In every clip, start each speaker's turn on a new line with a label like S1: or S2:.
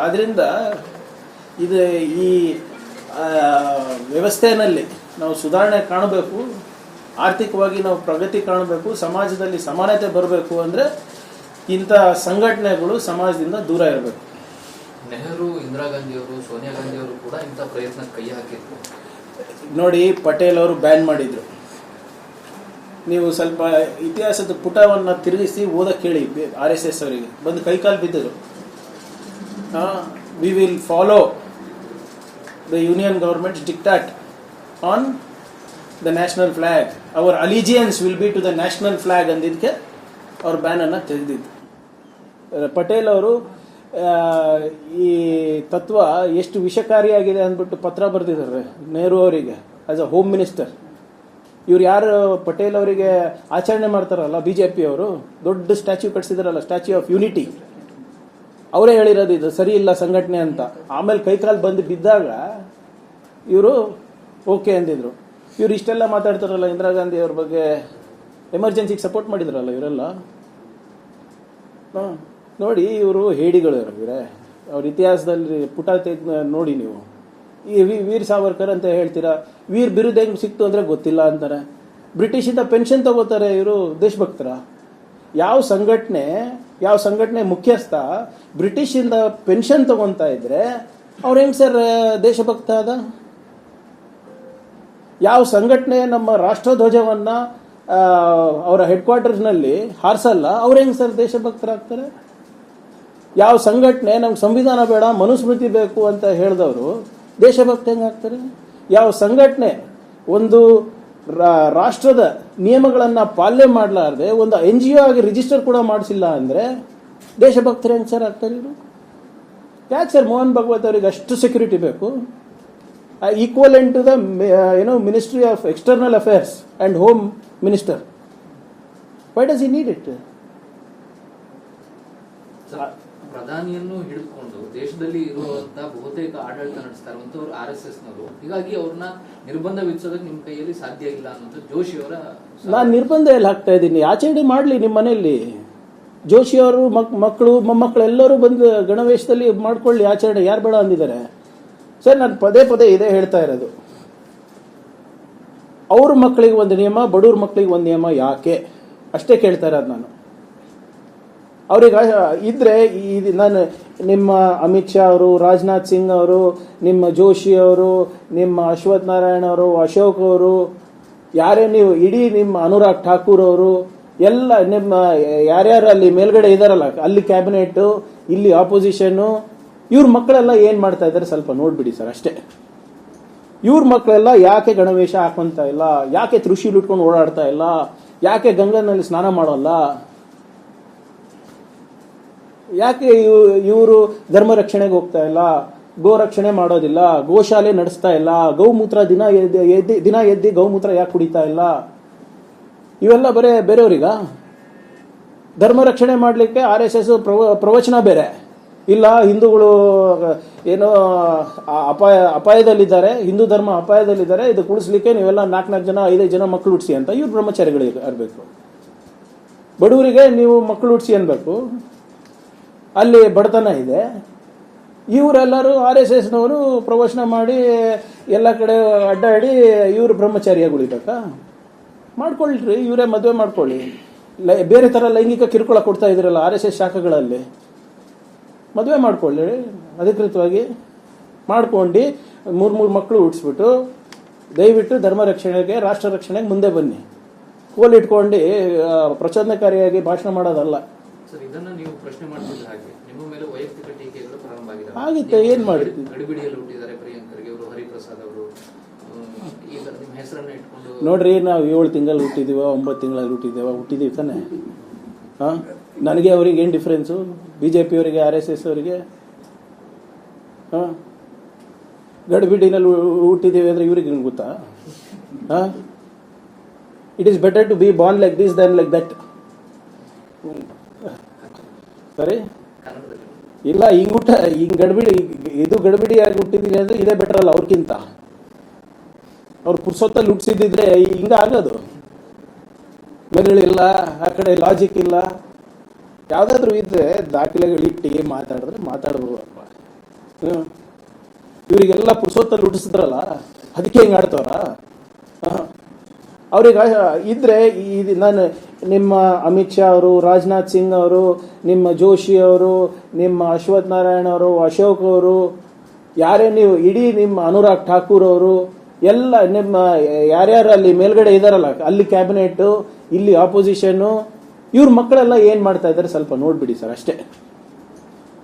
S1: ಆದ್ದರಿಂದ ಇದು ಈ ವ್ಯವಸ್ಥೆಯಲ್ಲಿ ನಾವು ಸುಧಾರಣೆ ಕಾಣಬೇಕು, ಆರ್ಥಿಕವಾಗಿ ನಾವು ಪ್ರಗತಿ ಕಾಣಬೇಕು, ಸಮಾಜದಲ್ಲಿ ಸಮಾನತೆ ಬರಬೇಕು ಅಂದರೆ ಇಂಥ ಸಂಘಟನೆಗಳು ಸಮಾಜದಿಂದ ದೂರ ಇರಬೇಕು.
S2: ನೆಹರು, ಇಂದಿರಾ ಗಾಂಧಿ ಅವರು, ಸೋನಿಯಾ ಗಾಂಧಿ ಅವರು ಕೂಡ ಇಂಥ ಪ್ರಯತ್ನ ಕೈ ಹಾಕಿದ್ರು.
S1: ನೋಡಿ, ಪಟೇಲ್ ಅವರು ಬ್ಯಾನ್ ಮಾಡಿದ್ರು. ನೀವು ಸ್ವಲ್ಪ ಇತಿಹಾಸದ ಪುಟವನ್ನು ತಿರುಗಿಸಿ ಓದಕ್ಕೆ ಕೇಳಿ RSS ಅವರಿಗೆ, ಬಂದು ಕೈಕಾಲು ಬಿದ್ದರು. We will follow the union government's diktat on the national flag, our allegiance will be to the national flag ಅಂದಿದ್ದಕ್ಕೆ ಅವ್ರ ಬ್ಯಾನನ್ನು ತೆಗೆದಿದ್ದು. ಪಟೇಲ್ ಅವರು ಈ ತತ್ವ ಎಷ್ಟು ವಿಷಕಾರಿಯಾಗಿದೆ ಅಂದ್ಬಿಟ್ಟು ಪತ್ರ ಬರೆದಿದ್ದಾರೆ ನೆಹರು ಅವರಿಗೆ ಆಸ್ ಅ ಹೋಮ್ ಮಿನಿಸ್ಟರ್. ಇವ್ರು ಯಾರು ಪಟೇಲ್ ಅವರಿಗೆ ಆಚರಣೆ ಮಾಡ್ತಾರಲ್ಲ BJP ಅವರು, ದೊಡ್ಡ ಸ್ಟ್ಯಾಚ್ಯೂ ಕಟ್ಸಿದಾರಲ್ಲ, ಸ್ಟ್ಯಾಚ್ಯೂ ಆಫ್ ಯೂನಿಟಿ, ಅವರೇ ಹೇಳಿರೋದು ಇದು ಸರಿ ಇಲ್ಲ ಸಂಘಟನೆ ಅಂತ. ಆಮೇಲೆ ಕೈಕಾಲು ಬಂದು ಬಿದ್ದಾಗ ಇವರು ಓಕೆ ಅಂದಿದ್ರು. ಇವ್ರು ಇಷ್ಟೆಲ್ಲ ಮಾತಾಡ್ತಾರಲ್ಲ ಇಂದಿರಾ ಗಾಂಧಿ ಅವ್ರ ಬಗ್ಗೆ, ಎಮರ್ಜೆನ್ಸಿಗೆ ಸಪೋರ್ಟ್ ಮಾಡಿದ್ರಲ್ಲ ಇವರೆಲ್ಲ. ನೋಡಿ, ಇವರು ಹೇಡಿಗಳು ಇವರೇ. ಅವ್ರ ಇತಿಹಾಸದಲ್ಲಿ ಪುಟ ನೋಡಿ ನೀವು. ಈ ವೀರ್ ಸಾವರ್ಕರ್ ಅಂತ ಹೇಳ್ತೀರಾ, ವೀರ್ ಬಿರುದು ಹೆಂಗ್ ಸಿಕ್ತು ಅಂದ್ರೆ ಗೊತ್ತಿಲ್ಲ ಅಂತಾರೆ. ಬ್ರಿಟಿಷಿಂದ ಪೆನ್ಷನ್ ತಗೋತಾರೆ ಇವರು, ದೇಶಭಕ್ತರ. ಯಾವ ಸಂಘಟನೆ ಮುಖ್ಯಸ್ಥ ಬ್ರಿಟಿಷಿಂದ ಪೆನ್ಷನ್ ತಗೊಂತಾ ಇದ್ರೆ ಅವ್ರ ಹೆಂಗ್ ಸರ್ ದೇಶಭಕ್ತ ಅದ? ಯಾವ ಸಂಘಟನೆ ನಮ್ಮ ರಾಷ್ಟ್ರಧ್ವಜವನ್ನ ಅವರ ಹೆಡ್ ಕ್ವಾರ್ಟರ್ಸ್ನಲ್ಲಿ ಹಾರಿಸಲ್ಲ, ಅವ್ರ ಹೆಂಗ್ ಸರ್ ದೇಶಭಕ್ತರಾಗ್ತಾರೆ? ಯಾವ ಸಂಘಟನೆ ನಮ್ಗೆ ಸಂವಿಧಾನ ಬೇಡ, ಮನುಸ್ಮೃತಿ ಬೇಕು ಅಂತ ಹೇಳಿದವರು ದೇಶಭಕ್ತ ಹೆಂಗಾಗ್ತಾರೆ? ಯಾವ ಸಂಘಟನೆ ಒಂದು ರಾಷ್ಟ್ರದ ನಿಯಮಗಳನ್ನು ಪಾಲನೆ ಮಾಡಲಾರ್ದೆ ಒಂದು NGO ಆಗಿ ರಿಜಿಸ್ಟರ್ ಕೂಡ ಮಾಡಿಸಿಲ್ಲ ಅಂದರೆ ದೇಶಭಕ್ತರು ಹೆಂಗೆ ಸರ್ ಆಗ್ತಾರೆ ಇವರು? ಯಾಕೆ ಸರ್ ಮೋಹನ್ ಭಾಗವತ್ ಅವರಿಗೆ ಅಷ್ಟು ಸೆಕ್ಯೂರಿಟಿ ಬೇಕು? Equivalent to the ministry of external affairs and home minister. Why does he need it?
S2: ಪ್ರಧಾನಿಯನ್ನು ಹಿಡಿದುಕೊಂಡು ದೇಶದಲ್ಲಿ ಇರುವಂತಹ ಬಹುತೇಕ ಆಡಳಿತ ನಡೆಸ್ತಾ ಇರುವಂತವ್ರು RSS ನವರು. ಹೀಗಾಗಿ ಅವ್ರನ್ನ ನಿರ್ಬಂಧ ವಿಧಿಸೋದಕ್ಕೆ ನಿಮ್ಮ ಕೈಯಲ್ಲಿ ಸಾಧ್ಯ ಇಲ್ಲ ಅನ್ನೋದು ಜೋಶಿ ಅವರ.
S1: ನಾನು ನಿರ್ಬಂಧ ಎಲ್ಲ ಹಾಕ್ತಾ ಇದ್ದೀನಿ, ಆಚರಣೆ ಮಾಡಲಿ ನಿಮ್ಮ ಮನೆಯಲ್ಲಿ. ಜೋಶಿ ಅವರು ಮಕ್ಕಳು ಮೊಮ್ಮಕ್ಕಳು ಎಲ್ಲರೂ ಬಂದು ಗಣವೇಶದಲ್ಲಿ ಮಾಡ್ಕೊಳ್ಳಿ ಆಚರಣೆ, ಯಾರು ಬೇಡ ಅಂದಿದ್ದಾರೆ ಸರ್? ನಾನು ಪದೇ ಇದೇ ಹೇಳ್ತಾ ಇರೋದು, ಅವ್ರ ಮಕ್ಕಳಿಗೆ ಒಂದು ನಿಯಮ, ಬಡವ್ರ ಮಕ್ಕಳಿಗೆ ಒಂದು ನಿಯಮ ಯಾಕೆ ಅಷ್ಟೇ ಕೇಳ್ತಾ ಇರೋದು ನಾನು. ಅವ್ರಿಗೆ ಇದ್ರೆ ನಾನು ನಿಮ್ಮ ಅಮಿತ್ ಶಾ ಅವರು, ರಾಜನಾಥ್ ಸಿಂಗ್ ಅವರು, ನಿಮ್ಮ ಜೋಶಿ ಅವರು, ನಿಮ್ಮ ಅಶ್ವಥ್ ನಾರಾಯಣ ಅವರು, ಅಶೋಕ್ ಅವರು, ಯಾರೇ ನೀವು, ಇಡೀ ನಿಮ್ಮ ಅನುರಾಗ್ ಠಾಕೂರ್ ಅವರು ಎಲ್ಲ, ನಿಮ್ಮ ಯಾರ್ಯಾರು ಅಲ್ಲಿ ಮೇಲ್ಗಡೆ ಇದಾರಲ್ಲ, ಅಲ್ಲಿ ಕ್ಯಾಬಿನೆಟ್, ಇಲ್ಲಿ ಆಪೋಸಿಷನ್ನು, ಇವ್ರ ಮಕ್ಕಳೆಲ್ಲ ಏನ್ ಮಾಡ್ತಾ ಇದ್ದಾರೆ ಸ್ವಲ್ಪ ನೋಡ್ಬಿಡಿ ಸರ್ ಅಷ್ಟೇ. ಇವ್ರ ಮಕ್ಕಳೆಲ್ಲ ಯಾಕೆ ಗಣವೇಶ ಹಾಕೊಂತ ಇಲ್ಲ, ಯಾಕೆ ತ್ರಿಶೂಲ್ ಇಟ್ಕೊಂಡು ಓಡಾಡ್ತಾ ಇಲ್ಲ, ಯಾಕೆ ಗಂಗನಲ್ಲಿ ಸ್ನಾನ ಮಾಡೋಲ್ಲ, ಯಾಕೆ ಇವರು ಧರ್ಮ ರಕ್ಷಣೆಗೆ ಹೋಗ್ತಾ ಇಲ್ಲ, ಗೋ ರಕ್ಷಣೆ ಮಾಡೋದಿಲ್ಲ, ಗೋಶಾಲೆ ನಡೆಸ್ತಾ ಇಲ್ಲ, ಗೌಮೂತ್ರ ದಿನ ಎದ್ದಿ ಗೌಮೂತ್ರ ಯಾಕೆ ಕುಡಿತಾ ಇಲ್ಲ? ಇವೆಲ್ಲ ಬರೇ ಬೇರೆಯವ್ರಿಗ? ಧರ್ಮ ರಕ್ಷಣೆ ಮಾಡಲಿಕ್ಕೆ RSS ಪ್ರವಚನ ಬೇರೆ ಇಲ್ಲ, ಹಿಂದೂಗಳು ಏನೋ ಅಪಾಯದಲ್ಲಿದ್ದಾರೆ, ಹಿಂದೂ ಧರ್ಮ ಅಪಾಯದಲ್ಲಿದ್ದಾರೆ, ಇದು ಉಳಿಸ್ಲಿಕ್ಕೆ ನೀವೆಲ್ಲ 4 ಜನ 5 ಜನ ಮಕ್ಕಳು ಹುಟ್ಟಿಸಿ ಅಂತ ಇವ್ರು ಬ್ರಹ್ಮಚಾರಿಗಳಿಗೆ ಇರಬೇಕು. ಬಡವರಿಗೆ ನೀವು ಮಕ್ಕಳು ಹುಟ್ಟಿಸಿ ಅನ್ಬೇಕು, ಅಲ್ಲಿ ಬಡತನ ಇದೆ. ಇವರೆಲ್ಲರೂ RSSನವರು ಪ್ರವಚನ ಮಾಡಿ ಎಲ್ಲ ಕಡೆ ಅಡ್ಡಾಡಿ ಇವರು ಬ್ರಹ್ಮಚಾರಿಯಾಗಿ ಉಳಿಬೇಕಾ? ಮಾಡ್ಕೊಳ್ರಿ, ಇವರೇ ಮದುವೆ ಮಾಡ್ಕೊಳ್ಳಿ. ಬೇರೆ ಥರ ಲೈಂಗಿಕ ಕಿರುಕುಳ ಕೊಡ್ತಾ ಇದ್ರಲ್ಲ RSS ಶಾಖೆಗಳಲ್ಲಿ, ಮದುವೆ ಮಾಡ್ಕೊಳ್ಳಿ ಅಧಿಕೃತವಾಗಿ. ಮಾಡ್ಕೊಂಡು 3 ಮಕ್ಕಳು ಹುಟ್ಟಿಸ್ಬಿಟ್ಟು ದಯವಿಟ್ಟು ಧರ್ಮ ರಕ್ಷಣೆಗೆ, ರಾಷ್ಟ್ರ ರಕ್ಷಣೆಗೆ ಮುಂದೆ ಬನ್ನಿ. ಕೋಲಿಟ್ಕೊಂಡು ಪ್ರಚೋದನಕಾರಿಯಾಗಿ ಭಾಷಣ ಮಾಡೋದಲ್ಲ.
S2: ಸರ್, ಇದನ್ನ ನೀವು ಪ್ರಶ್ನೆ ಮಾಡ್ತಿದ್ದ ಹಾಗೆ ನಿಮ್ಮ ಮೇಲೆ ವೈಯಕ್ತಿಕ ಟೀಕೆಗಳು ಪ್ರಾರಂಭ
S1: ಆಗಿದೆ. ಏನ್ ಮಾಡ್ತೀವಿ?
S2: ಗಡಿಬಿಡಿಯಲ್ಲಿ ಹುಟ್ಟಿದ್ದಾರೆ ಪ್ರಿಯಾಂಕರ್ಗೆ ಅವರು, ಹರಿಪ್ರಸಾದ್ ಅವರು, ಈಗ ನಿಮ್ಮ ಹೆಸರನ್ನ ಇಟ್ಕೊಂಡು
S1: ನೋಡ್ರಿ, ನಾವು 7 ತಿಂಗಳು ಹುಟ್ಟಿದೀವ, 9 ತಿಂಗಳಲ್ಲಿ ಹುಟ್ಟಿದೀವಿ ತಾನೆ. ನನಗೆ ಅವ್ರಿಗೆ ಏನ್ ಡಿಫ್ರೆನ್ಸು? BJP ಅವರಿಗೆ, RSS ಅವರಿಗೆ? ಗಡಿಬಿಡಿನಲ್ಲಿ ಹುಟ್ಟಿದೀವಿ ಅಂದ್ರೆ ಇವ್ರಿಗೆ ಗೊತ್ತಾ? It is better to be born like this than like that. ಸರಿ ಇಲ್ಲ, ಹಿಂಗ್ ಗಡಿಬಿಡಿಯಾಗಿ ಹುಟ್ಟಿದೀನಿ ಅಂದ್ರೆ ಇದೇ ಬೆಟರ್ ಅಲ್ಲ ಅವ್ರಿಗಿಂತ. ಅವ್ರು ಪುರ್ಸೊತ್ತಲ್ಲಿ ಹುಟ್ಟಿಸಿದ್ರೆ ಹಿಂಗ ಆಗೋದು. ಮೆದುಳಿಲ್ಲ, ಆ ಕಡೆ ಲಾಜಿಕ್ ಇಲ್ಲ. ಯಾವ್ದಾದ್ರು ಇದ್ರೆ ದಾಖಲೆಗಳಿಟ್ಟು ಮಾತಾಡಿದ್ರೆ ಮಾತಾಡ್ಬೋದು. ಇವರಿಗೆಲ್ಲ ಪುರುಷೋತ್ತಲ್ಲಿ ಹುಟ್ಟಿಸಿದ್ರಲ್ಲ, ಅದಕ್ಕೆ ಹಿಂಗೆ ಆಡ್ತವ್ರ? ಅವ್ರಿಗೆ ಇದ್ರೆ ನಾನು ನಿಮ್ಮ ಅಮಿತ್ ಶಾ ಅವರು, ರಾಜನಾಥ್ ಸಿಂಗ್ ಅವರು, ನಿಮ್ಮ ಜೋಶಿ ಅವರು, ನಿಮ್ಮ ಅಶ್ವಥ್ ನಾರಾಯಣ ಅವರು, ಅಶೋಕ್ ಅವರು, ಯಾರೇ ನೀವು ಇಡೀ ನಿಮ್ಮ ಅನುರಾಗ್ ಠಾಕೂರ್ ಅವರು ಎಲ್ಲ ನಿಮ್ಮ ಯಾರ್ಯಾರು ಅಲ್ಲಿ ಮೇಲ್ಗಡೆ ಇದಾರಲ್ಲ, ಅಲ್ಲಿ ಕ್ಯಾಬಿನೆಟ್, ಇಲ್ಲಿ ಆಪೋಸಿಷನ್ನು, ಇವ್ರ ಮಕ್ಕಳೆಲ್ಲ ಏನ್ ಮಾಡ್ತಾ ಇದ್ದಾರೆ ಸ್ವಲ್ಪ ನೋಡ್ಬಿಡಿ ಸರ್ ಅಷ್ಟೇ.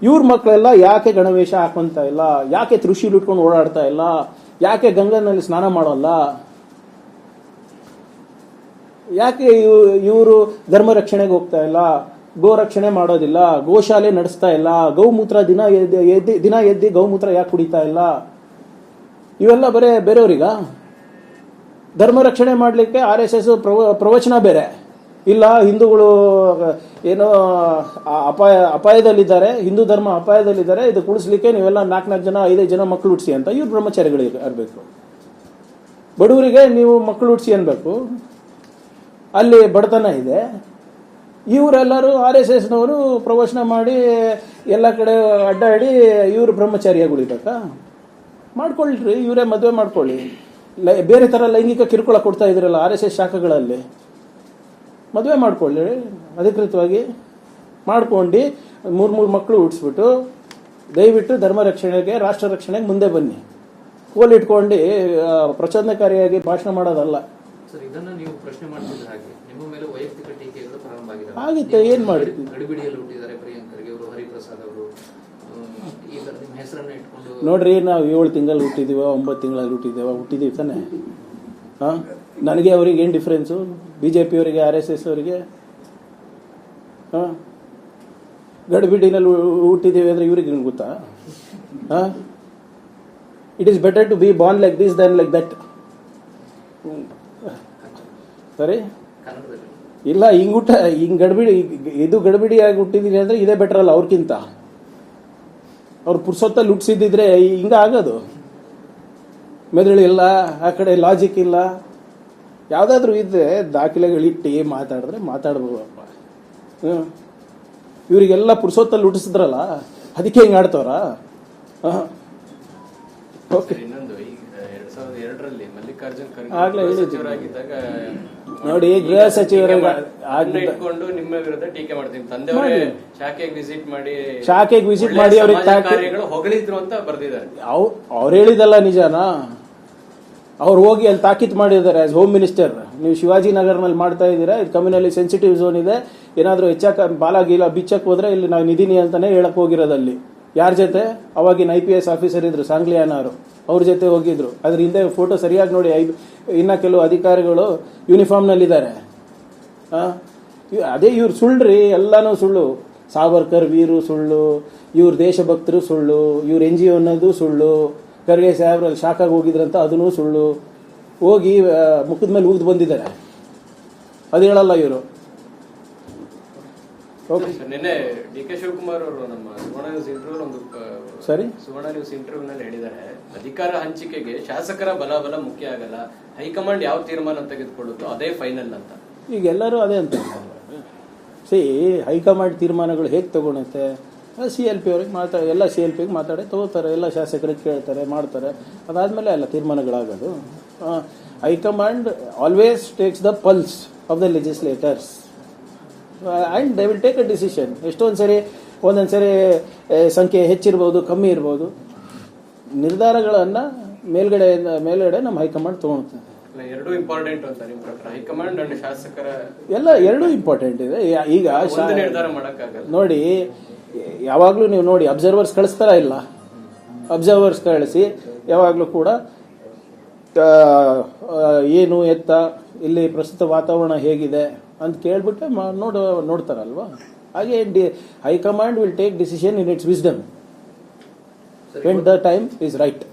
S1: ಇವ್ರ ಮಕ್ಕಳೆಲ್ಲ ಯಾಕೆ ಗಣವೇಶ ಹಾಕೊಂತ ಇಲ್ಲ, ಯಾಕೆ ತ್ರಿಶೂಲ್ ಇಟ್ಕೊಂಡು ಓಡಾಡ್ತಾ ಇಲ್ಲ, ಯಾಕೆ ಗಂಗನಲ್ಲಿ ಸ್ನಾನ ಮಾಡೋಲ್ಲ, ಯಾಕೆ ಇವರು ಧರ್ಮ ರಕ್ಷಣೆಗೆ ಹೋಗ್ತಾ ಇಲ್ಲ, ಗೋ ರಕ್ಷಣೆ ಮಾಡೋದಿಲ್ಲ, ಗೋಶಾಲೆ ನಡೆಸ್ತಾ ಇಲ್ಲ, ಗೌಮೂತ್ರ ದಿನ ಎದ್ದಿ ಗೌಮೂತ್ರ ಯಾಕೆ ಕುಡಿತಾ ಇಲ್ಲ? ಇವೆಲ್ಲ ಬರೇ ಬೇರೆಯವ್ರಿಗ? ಧರ್ಮ ರಕ್ಷಣೆ ಮಾಡಲಿಕ್ಕೆ RSS ಪ್ರವಚನ ಬೇರೆ ಇಲ್ಲ, ಹಿಂದೂಗಳು ಏನೋ ಅಪಾಯದಲ್ಲಿದ್ದಾರೆ, ಹಿಂದೂ ಧರ್ಮ ಅಪಾಯದಲ್ಲಿದ್ದಾರೆ, ಇದು ಉಳಿಸ್ಲಿಕ್ಕೆ ನೀವೆಲ್ಲ 4 ಜನ 5 ಜನ ಮಕ್ಕಳು ಹುಟ್ಟಿಸಿ ಅಂತ ಇವ್ರು ಬ್ರಹ್ಮಚಾರಿಗಳಿಗೆ ಇರಬೇಕು. ಬಡವರಿಗೆ ನೀವು ಮಕ್ಕಳು ಹುಟ್ಟಿಸಿ ಅನ್ಬೇಕು, ಅಲ್ಲಿ ಬಡತನ ಇದೆ. ಇವರೆಲ್ಲರೂ RSSನವರು ಪ್ರವಚನ ಮಾಡಿ ಎಲ್ಲ ಕಡೆ ಅಡ್ಡಾಡಿ ಇವರು ಬ್ರಹ್ಮಚಾರಿಯಾಗಿ ಉಳಿಬೇಕಾ? ಮಾಡ್ಕೊಳ್ರಿ, ಇವರೇ ಮದುವೆ ಮಾಡ್ಕೊಳ್ಳಿ. ಬೇರೆ ಥರ ಲೈಂಗಿಕ ಕಿರುಕುಳ ಕೊಡ್ತಾ ಇದ್ರಲ್ಲ RSS ಶಾಖೆಗಳಲ್ಲಿ, ಮದುವೆ ಮಾಡ್ಕೊಳ್ಳಿ ಅಧಿಕೃತವಾಗಿ. ಮಾಡ್ಕೊಂಡು 3 ಮಕ್ಕಳು ಹುಟ್ಟಿಸ್ಬಿಟ್ಟು ದಯವಿಟ್ಟು ಧರ್ಮ ರಕ್ಷಣೆಗೆ, ರಾಷ್ಟ್ರ ರಕ್ಷಣೆಗೆ ಮುಂದೆ ಬನ್ನಿ. ಕೋಲಿಟ್ಕೊಂಡು ಪ್ರಚೋದನಕಾರಿಯಾಗಿ ಭಾಷಣ ಮಾಡೋದಲ್ಲ.
S2: ಸರ್, ಇದನ್ನ ನೀವು ಪ್ರಶ್ನೆ ಮಾಡ್ತಿದ್ರೆ ಹಾಗೆ ನಿಮ್ಮ ಮೇಲೆ ವೈಯಕ್ತಿಕ ಟೀಕೆಗಳು ಪ್ರಾರಂಭ ಆಗಿದೆ.
S1: ಆಗಿತ್ತೆ, ಏನ್ ಮಾಡಿ
S2: ಗಡಿಬಿಡಿಯಲ್ಲಿ ಹುಟ್ಟಿದ್ದಾರೆ ಪ್ರಿಯಾಂಕರ್ಗೆ ಅವರು, ಹರಿಪ್ರಸಾದ್ ಅವರು, ಈ ತರ ನಿಮ್ಮ ಹೆಸರನ್ನ ಇಟ್ಕೊಂಡು.
S1: ನೋಡ್ರಿ, ನಾವು 7 ತಿಂಗಳಲ್ಲಿ ಹುಟ್ಟಿದೀವ, 9 ತಿಂಗಳಲ್ಲಿ ಹುಟ್ಟಿದೀವಿ ತಾನೆ. ನನಗೆ ಅವ್ರಿಗೆ ಏನು ಡಿಫ್ರೆನ್ಸು? BJP ಅವರಿಗೆ, RSS ಅವರಿಗೆ? ಗಡಿಬಿಡಿನಲ್ಲಿ ಹುಟ್ಟಿದ್ದೀವಿ ಅಂದ್ರೆ ಇವ್ರಿಗೆ ಗೊತ್ತಾ? It is better to be born like this than like that. ಸರಿ ಇಲ್ಲ, ಹಿಂಗ್ ಗಡಿಬಿಡಿ, ಇದು ಗಡಿಬಿಡಿಯಾಗಿ ಹುಟ್ಟಿದೀನಿ ಅಂದ್ರೆ ಇದೇ ಬೆಟರ್ ಅಲ್ಲ ಅವ್ರಕ್ಕಿಂತ. ಅವ್ರು ಪುರ್ಸೊತ್ತಲ್ಲಿ ಹುಟ್ಟಿಸಿದ್ರೆ ಹಿಂಗ ಆಗೋದು. ಮೆದುಳು ಇಲ್ಲ, ಆ ಕಡೆ ಲಾಜಿಕ್ ಇಲ್ಲ. ಯಾವ್ದಾದ್ರು ಇದ್ರೆ ದಾಖಲೆಗಳಿಟ್ಟು ಮಾತಾಡಿದ್ರೆ ಮಾತಾಡ್ಬೋದಪ್ಪ. ಇವರಿಗೆಲ್ಲ ಪುರ್ಸೊತ್ತಲ್ಲಿ ಹುಟ್ಟಿಸಿದ್ರಲ್ಲ, ಅದಕ್ಕೆ ಹಿಂಗೆ ಆಡ್ತವ್ರ?
S3: ಇನ್ನೊಂದು, ಈಗ 2002ರಲ್ಲಿ ಮಲ್ಲಿಕಾರ್ಜುನ್
S1: ಆಗ್ಲೇ
S3: ಸಚಿವರಾಗಿದ್ದಾಗ
S1: ನೋಡಿ, ಗೃಹ ಸಚಿವರಿಗೆ
S3: ಇಟ್ಕೊಂಡು ನಿಮ್ಮ ವಿರುದ್ಧ ಟೀಕೆ ಮಾಡ್ತೀನಿ. ತಂದೆಯವರೇ ಶಾಖೆಗೆ ವಿಸಿಟ್ ಮಾಡಿ
S1: ಅವ್ರಿಗೆ
S3: ಕಾರ್ಯಗಳು ಹೊಗಳಿದ್ರು ಅಂತ ಬರ್ದಿದ್ದಾರೆ.
S1: ಅವ್ರು ಹೇಳಿದಲ್ಲ ನಿಜಾನಾ? ಅವ್ರು ಹೋಗಿ ಅಲ್ಲಿ ತಾಕೀತ್ ಮಾಡಿದ್ದಾರೆ ಆಸ್ ಹೋಮ್ ಮಿನಿಸ್ಟರ್. ನೀವು ಶಿವಾಜಿನಗರ್ನಲ್ಲಿ ಮಾಡ್ತಾ ಇದ್ದೀರಾ, ಇದು ಕಮ್ಯುನಲಿ ಸೆನ್ಸಿಟಿವ್ ಝೋನ್ ಇದೆ, ಏನಾದರೂ ಹೆಚ್ಚಾಕ ಬಾಲಾಗಿಲ್ಲ ಬಿಚ್ಚಕ್ ಹೋದ್ರೆ ಇಲ್ಲಿ ನಾವು ನಿಧಿನಿ ಅಂತಾನೆ ಹೇಳಕ್ ಹೋಗಿರೋದಲ್ಲಿ. ಯಾರ ಜೊತೆ? ಅವಾಗಿನ IPS ಆಫೀಸರ್ ಇದ್ರು, ಸಾಂಗ್ಲಿಯಾನವರು, ಅವ್ರ ಜೊತೆ ಹೋಗಿದ್ರು. ಅದ್ರ ಹಿಂದೆ ಫೋಟೋ ಸರಿಯಾಗಿ ನೋಡಿ. ಇನ್ನ ಕೆಲವು ಅಧಿಕಾರಿಗಳು ಯೂನಿಫಾರ್ಮ್ನಲ್ಲಿದ್ದಾರೆ. ಅದೇ ಇವ್ರು ಸುಳ್ಳ್ರಿ, ಎಲ್ಲಾನು ಸುಳ್ಳು. ಸಾವರ್ಕರ್ ವೀರು ಸುಳ್ಳು, ಇವ್ರ ದೇಶಭಕ್ತರು ಸುಳ್ಳು, ಇವ್ರ NGO ಅನ್ನೋದು ಸುಳ್ಳು, ಖರ್ಗೆ ಸಾಹೇಬ್ರಲ್ಲಿ ಶಾಖಾಗಿ ಹೋಗಿದ್ರಂತ ಅದನ್ನೂ ಸುಳ್ಳು. ಹೋಗಿ ಮುಖದ ಮೇಲೆ ಊದ್ ಬಂದಿದ್ದಾರೆ, ಅದು ಹೇಳಲ್ಲ ಇವರು.
S3: ನಿನ್ನೆ DK ಶಿವಕುಮಾರ್ ಅವರು ನಮ್ಮ ಸುವರ್ಣ ನ್ಯೂಸ್ ಇಂಟರ್ವ್ಯೂ ಸುವರ್ಣ ನ್ಯೂಸ್ ಇಂಟರ್ವ್ಯೂನಲ್ಲಿ ಹೇಳಿದ್ದಾರೆ, ಅಧಿಕಾರ ಹಂಚಿಕೆಗೆ ಶಾಸಕರ ಬಲ ಮುಖ್ಯ ಆಗಲ್ಲ, ಹೈಕಮಾಂಡ್ ಯಾವ ತೀರ್ಮಾನ ತೆಗೆದುಕೊಳ್ಳುತ್ತೋ ಅದೇ ಫೈನಲ್ ಅಂತ. ಈಗ
S1: ಎಲ್ಲರೂ ಅದೇ ಅಂತ ಹೈಕಮಾಂಡ್ ತೀರ್ಮಾನಗಳು ಹೇಗೆ ತಗೊಳುತ್ತೆ? CLP ಅವ್ರಿಗೆ ಎಲ್ಲ CLPಗೆ ಮಾತಾಡಿ ತಗೋತಾರೆ, ಎಲ್ಲ ಶಾಸಕರಿಗೆ ಕೇಳ್ತಾರೆ, ಮಾಡ್ತಾರೆ. ಅದಾದ್ಮೇಲೆ ಎಲ್ಲ ತೀರ್ಮಾನಗಳಾಗೋದು. High command always takes the pulse of the legislators and they will take a decision. ಒಂದೊಂದು ಸರಿ ಸಂಖ್ಯೆ ಹೆಚ್ಚಿರ್ಬೋದು, ಕಮ್ಮಿ ಇರ್ಬೋದು. ನಿರ್ಧಾರಗಳನ್ನು ಮೇಲ್ಗಡೆ ನಮ್ಮ ಹೈಕಮಾಂಡ್ ತಗೊಳುತ್ತೆ.
S3: ಎರಡೂ ಇಂಪಾರ್ಟೆಂಟ್ ಅಂತ ನಿಮ್ಮ ಪ್ರಕಾರ? ಹೈಕಮಾಂಡ್ ಅಂಡ್ ಶಾಸಕರ ಎಲ್ಲ
S1: ಎರಡೂ ಇಂಪಾರ್ಟೆಂಟ್ ಇದೆ. ಈಗ
S3: ನಿರ್ಧಾರ ಮಾಡೋಕ್ಕಾಗಲ್ಲ.
S1: ನೋಡಿ, ಯಾವಾಗಲೂ ನೀವು ನೋಡಿ, ಅಬ್ಸರ್ವರ್ಸ್ ಕಳಿಸ್ತಾರ ಇಲ್ಲ? ಅಬ್ಸರ್ವರ್ಸ್ ಕಳಿಸಿ ಯಾವಾಗಲೂ ಕೂಡ ಏನು ಎತ್ತ, ಇಲ್ಲಿ ಪ್ರಸ್ತುತ ವಾತಾವರಣ ಹೇಗಿದೆ ಅಂತ ಕೇಳ್ಬಿಟ್ಟು ನೋಡ್ತಾರಲ್ವಾ? ಹಾಗೆ high command will take decision in its wisdom when the time is right.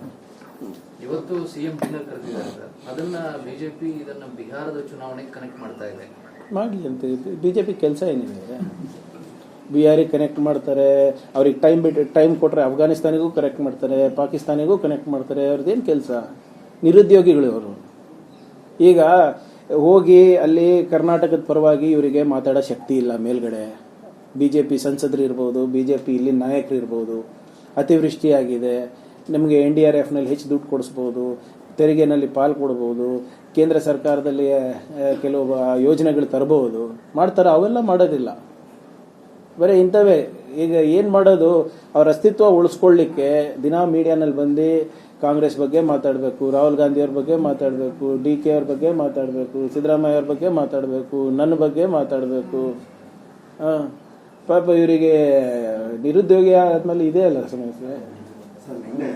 S2: ಇವತ್ತು CM ಡಿನ್ನರ್ ಕರೆದಿದ್ದಾರೆ ಸರ್, ಅದನ್ನ BJP ಇದನ್ನ ಬಿಹಾರದ ಚುನಾವಣೆಗೆ ಕನೆಕ್ಟ್ ಮಾಡ್ತಾ ಇದೆ.
S1: ಮಾಡಲಿ ಅಂತ BJP ಕೆಲಸ ಏನಿದೆ? ಬಿಹಾರಿಗೆ ಕನೆಕ್ಟ್ ಮಾಡ್ತಾರೆ, ಅವ್ರಿಗೆ ಟೈಮ್ ಕೊಟ್ಟರೆ ಅಫ್ಘಾನಿಸ್ತಾನಿಗೂ ಕನೆಕ್ಟ್ ಮಾಡ್ತಾರೆ, ಪಾಕಿಸ್ತಾನಿಗೂ ಕನೆಕ್ಟ್ ಮಾಡ್ತಾರೆ. ಅವ್ರದ್ದೇನು ಕೆಲಸ? ನಿರುದ್ಯೋಗಿಗಳು ಅವರು. ಈಗ ಹೋಗಿ ಅಲ್ಲಿ ಕರ್ನಾಟಕದ ಪರವಾಗಿ ಇವರಿಗೆ ಮಾತಾಡೋ ಶಕ್ತಿ ಇಲ್ಲ ಮೇಲ್ಗಡೆ. BJP ಸಂಸದರು ಇರ್ಬೋದು, BJP ಇಲ್ಲಿ ನಾಯಕರು ಇರ್ಬೋದು, ಅತಿವೃಷ್ಟಿಯಾಗಿದೆ, ನಿಮಗೆ NDRFನಲ್ಲಿ ಹೆಚ್ಚು ದುಡ್ಡು ಕೊಡಿಸ್ಬೋದು, ತೆರಿಗೆನಲ್ಲಿ ಪಾಲು ಕೊಡ್ಬೋದು, ಕೇಂದ್ರ ಸರ್ಕಾರದಲ್ಲಿ ಕೆಲವು ಯೋಜನೆಗಳು ತರಬಹುದು, ಮಾಡ್ತಾರೆ. ಅವೆಲ್ಲ ಮಾಡೋದಿಲ್ಲ, ಬರೀ ಇಂಥವೇ. ಈಗ ಏನು ಮಾಡೋದು, ಅವ್ರ ಅಸ್ತಿತ್ವ ಉಳಿಸ್ಕೊಳ್ಳಿಕ್ಕೆ ದಿನ ಮೀಡಿಯಾನಲ್ಲಿ ಬಂದು ಕಾಂಗ್ರೆಸ್ ಬಗ್ಗೆ ಮಾತಾಡಬೇಕು, ರಾಹುಲ್ ಗಾಂಧಿಯವ್ರ ಬಗ್ಗೆ ಮಾತಾಡಬೇಕು, DK ಅವ್ರ ಬಗ್ಗೆ ಮಾತಾಡಬೇಕು, ಸಿದ್ದರಾಮಯ್ಯ ಅವ್ರ ಬಗ್ಗೆ ಮಾತಾಡಬೇಕು, ನನ್ನ ಬಗ್ಗೆ ಮಾತಾಡಬೇಕು. ಪಾಪ ಇವರಿಗೆ ನಿರುದ್ಯೋಗಿ ಆದ್ಮೇಲೆ ಇದೆ ಅಲ್ಲ ಸಮಸ್ಯೆ.
S4: ಸರ್, ನಿನ್ನೆ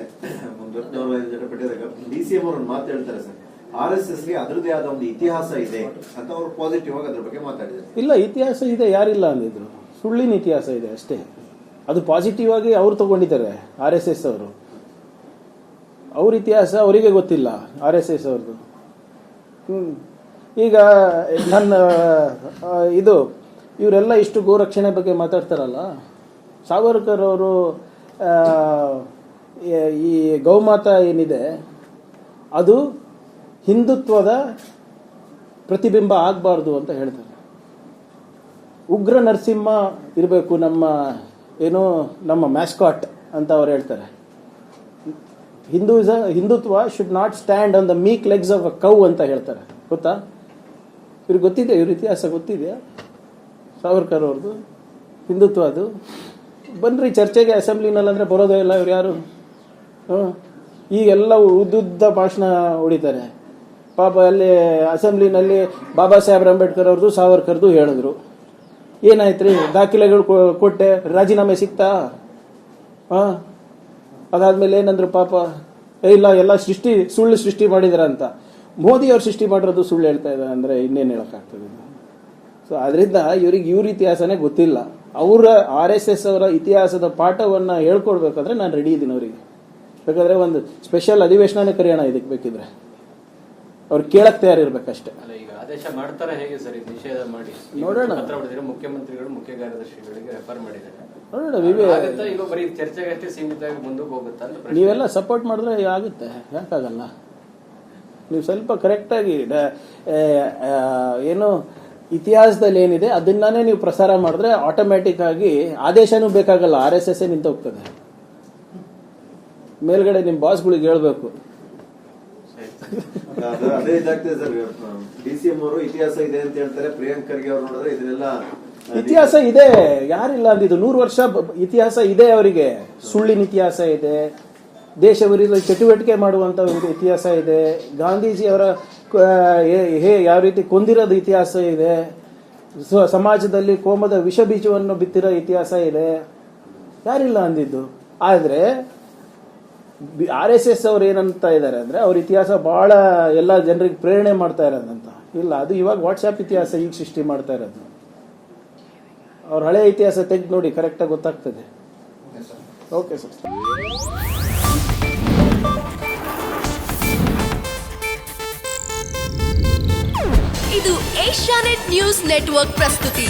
S4: DCM ಅವರು ಮಾತು ಹೇಳ್ತಾರೆ ಸರ್, RSS ಗೆ ಅದರದೇ ಆದ ಒಂದು ಇತಿಹಾಸ ಇದೆ ಅಂತ ಅವರು ಪಾಸಿಟಿವ್ ಆಗಿ ಅದ್ರ ಬಗ್ಗೆ ಮಾತಾಡಿದ್ದಾರೆ.
S1: ಇಲ್ಲ, ಇತಿಹಾಸ ಇದೆ, ಯಾರಿಲ್ಲ ಅಂದಿದ್ರು. ಸುಳ್ಳಿನ ಇತಿಹಾಸ ಇದೆ ಅಷ್ಟೇ. ಅದು ಪಾಸಿಟಿವ್ ಆಗಿ ಅವ್ರು ತಗೊಂಡಿದ್ದಾರೆ RSS ಅವರು. ಅವ್ರ ಇತಿಹಾಸ ಅವರಿಗೆ ಗೊತ್ತಿಲ್ಲ, RSS ಅವ್ರದ್ದು. ಈಗ ನನ್ನ ಇದು ಇವರೆಲ್ಲ ಇಷ್ಟು ಗೋರಕ್ಷಣೆ ಬಗ್ಗೆ ಮಾತಾಡ್ತಾರಲ್ಲ, ಸಾವರ್ಕರ್ ಅವರು ಈ ಗೌಮಾತಾ ಏನಿದೆ ಅದು ಹಿಂದುತ್ವದ ಪ್ರತಿಬಿಂಬ ಆಗಬಾರ್ದು ಅಂತ ಹೇಳ್ತಾರೆ. ಉಗ್ರ ನರಸಿಂಹ ಇರಬೇಕು ನಮ್ಮ ಮ್ಯಾಸ್ಕಾಟ್ ಅಂತ ಅವ್ರು ಹೇಳ್ತಾರೆ. Hindutva should not stand on the ಮೀಕ್ legs of a cow ಅಂತ ಹೇಳ್ತಾರೆ. ಗೊತ್ತಾ? ಇವ್ರಿಗೆ ಗೊತ್ತಿದೆ, ಇವ್ರ ಇತಿಹಾಸ ಗೊತ್ತಿದೆಯಾ ಸಾವರ್ಕರ್ ಅವ್ರದ್ದು ಹಿಂದುತ್ವ? ಅದು ಬನ್ರಿ ಚರ್ಚೆಗೆ, ಅಸೆಂಬ್ಲಿನಲ್ಲಿ ಅಂದರೆ ಬರೋದೇ ಇಲ್ಲ ಇವ್ರು ಯಾರು. ಈಗೆಲ್ಲ ಉದ್ದುದ್ದ ಭಾಷಣ ಹೊಡಿತಾರೆ. ಪಾಪ ಅಲ್ಲಿ ಅಸೆಂಬ್ಲಿನಲ್ಲಿ ಬಾಬಾ ಸಾಹೇಬ್ ಅಂಬೇಡ್ಕರ್ ಅವ್ರದ್ದು ಸಾವರ್ಕರ್ದು ಹೇಳಿದ್ರು. ಏನಾಯ್ತು ರೀ, ದಾಖಲೆಗಳು ಕೊಟ್ಟೆ, ರಾಜೀನಾಮೆ ಸಿಕ್ತಾ? ಅದಾದ್ಮೇಲೆ ಏನಂದ್ರು ಪಾಪ, ಇಲ್ಲ ಎಲ್ಲ ಸುಳ್ಳು ಸೃಷ್ಟಿ ಮಾಡಿದಾರ ಅಂತ. ಮೋದಿ ಅವ್ರು ಸೃಷ್ಟಿ ಮಾಡಿರೋದು ಸುಳ್ಳು ಹೇಳ್ತಾ ಇದ್ದಾರೆ ಅಂದರೆ ಇನ್ನೇನು ಹೇಳೋಕ್ಕಾಗ್ತದೆ? ಸೊ ಅದರಿಂದ ಇವ್ರ ಇತಿಹಾಸನೇ ಗೊತ್ತಿಲ್ಲ. ಅವರ RSS ಅವರ ಇತಿಹಾಸದ ಪಾಠವನ್ನು ಹೇಳ್ಕೊಡ್ಬೇಕಾದ್ರೆ ನಾನು ರೆಡಿ ಇದ್ದೀನಿ ಅವರಿಗೆ. ಬೇಕಾದ್ರೆ ಒಂದು ಸ್ಪೆಷಲ್ ಅಧಿವೇಶನನೇ ಕರೆಯೋಣ ಇದಕ್ಕೆ, ಬೇಕಿದ್ರೆ ಅವ್ರು ಕೇಳಕ್ ತಯಾರಿರ್ಬೇಕಷ್ಟೇ.
S3: ಅಲ್ಲ, ಈಗ ಆದೇಶ ಮಾಡ್ತಾರೆ ಹೇಗೆ ಸರ್ ನಿಷೇಧ ಮಾಡಿ?
S1: ನೋಡೋಣ.
S3: ಪತ್ರ ಹೊಡೆದಿರೋ ಮುಖ್ಯಮಂತ್ರಿಗಳು ಮುಖ್ಯ ಕಾರ್ಯದರ್ಶಿಗಳಿಗೆ ರೆಫರ್ ಮಾಡಿದ್ದಾರೆ.
S1: ನೋಡೋಣ,
S3: ಈಗ ಬರೀ ಚರ್ಚೆಗಷ್ಟೇ ಸೀಮಿತವಾಗಿ ಮುಂದಕ್ಕೆ ಹೋಗುತ್ತಾ ಅಂತ
S1: ನೀವೆಲ್ಲ ಸಪೋರ್ಟ್ ಮಾಡಿದ್ರೆ ಆಗುತ್ತೆ, ಯಾಕಾಗಲ್ಲ? ನೀವು ಸ್ವಲ್ಪ ಕರೆಕ್ಟಾಗಿ ಏನು ಇತಿಹಾಸದಲ್ಲಿ ಏನಿದೆ ಅದನ್ನೇ ನೀವು ಪ್ರಸಾರ ಮಾಡಿದ್ರೆ ಆಟೋಮ್ಯಾಟಿಕ್ ಆಗಿ ಆದೇಶನೂ ಬೇಕಾಗಲ್ಲ, RSS ನಿಂತು ಹೋಗ್ತದೆ. ಮೇಲ್ಗಡೆ ನಿಮ್ಮ ಬಾಸ್ಗಳಿಗೆ ಹೇಳ್ಬೇಕು.
S4: ಅದೇ ಇದಾಗ್ತದೆ ಸರ್. DCM ಅವರು ಇತಿಹಾಸ ಇದೆ ಅಂತ ಹೇಳ್ತಾರೆ, ಪ್ರಿಯಾಂಕ್ ಖರ್ಗೆ ಅವ್ರು ನೋಡಿದ್ರೆ ಇದನ್ನೆಲ್ಲ
S1: ಇತಿಹಾಸ ಇದೆ, ಯಾರಿಲ್ಲ ಅಂದಿದ್ದು. 100 ವರ್ಷ ಇತಿಹಾಸ ಇದೆ ಅವರಿಗೆ. ಸುಳ್ಳಿನ ಇತಿಹಾಸ ಇದೆ, ದೇಶ ವಿರೋಧಿ ಚಟುವಟಿಕೆ ಮಾಡುವಂತ ಒಂದು ಇತಿಹಾಸ ಇದೆ, ಗಾಂಧೀಜಿ ಅವರ ಯಾವ ರೀತಿ ಕೊಂದಿರೋದು ಇತಿಹಾಸ ಇದೆ, ಸಮಾಜದಲ್ಲಿ ಕೋಮದ ವಿಷ ಬೀಜವನ್ನು ಬಿತ್ತಿರೋ ಇತಿಹಾಸ ಇದೆ. ಯಾರಿಲ್ಲ ಅಂದಿದ್ದು. ಆದ್ರೆ RSS ಅವ್ರು ಏನಂತ ಇದ್ದಾರೆ ಅಂದ್ರೆ ಅವ್ರ ಇತಿಹಾಸ ಬಹಳ ಎಲ್ಲ ಜನರಿಗೆ ಪ್ರೇರಣೆ ಮಾಡ್ತಾ ಇರೋದಂತ. ಇಲ್ಲ, ಅದು ಇವಾಗ ವಾಟ್ಸ್ಆಪ್ ಇತಿಹಾಸ ಈಗ ಸೃಷ್ಟಿ ಮಾಡ್ತಾ ಇರೋದು. ಅವ್ರ ಹಳೆ ಇತಿಹಾಸ ತೆಗೆದು ನೋಡಿ, ಕರೆಕ್ಟಾಗಿ ಗೊತ್ತಾಗ್ತದೆ. Okay sir.
S5: ಇದು ಏಷ್ಯಾನೆಟ್ ನ್ಯೂಸ್ ನೆಟ್ವರ್ಕ್ ಪ್ರಸ್ತುತಿ.